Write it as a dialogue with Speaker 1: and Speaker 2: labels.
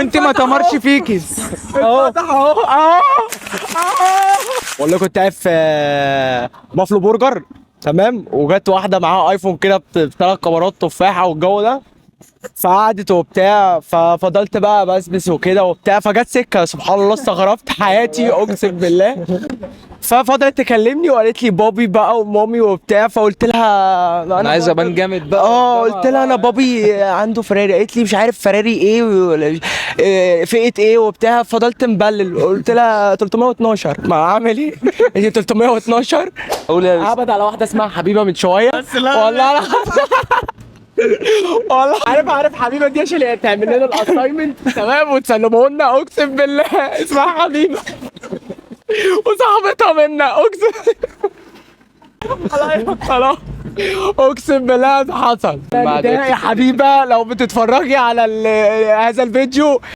Speaker 1: وانت ما تمرش فيكي اهو اهو اهو. والله كنت قاعد في بافلو برجر، تمام، وجت واحده معاها ايفون كده بثلاث كاميرات تفاحه والجو ده، فقعدت وبتاع، ففضلت بقى بسبس وكده وبتاع، فجت سكه سبحان الله استغربت حياتي اقسم بالله. ففضلت تكلمني وقالت لي بابي بقى ومامي وبتاع، فقلت لها
Speaker 2: انا عايز ابان جامد بقى.
Speaker 1: قلت لها انا بابي عنده فراري، قالت لي مش عارف فراري ايه فئة ايه وبتاع، فضلت مبلل قلت لها 312 ما اعمل ايه؟ هي 312.
Speaker 2: قول يا
Speaker 1: عبد على واحده اسمها حبيبه من شويه والله والله عارف حبيبه دي عشان هي تعمل لنا الاساينمنت تمام وتسلمه لنا، اقسم بالله اسمها حبيبه وصاحبتها منا اقسم خلاص اقسم بالله ده حصل. يا حبيبه لو بتتفرجي على هذا الفيديو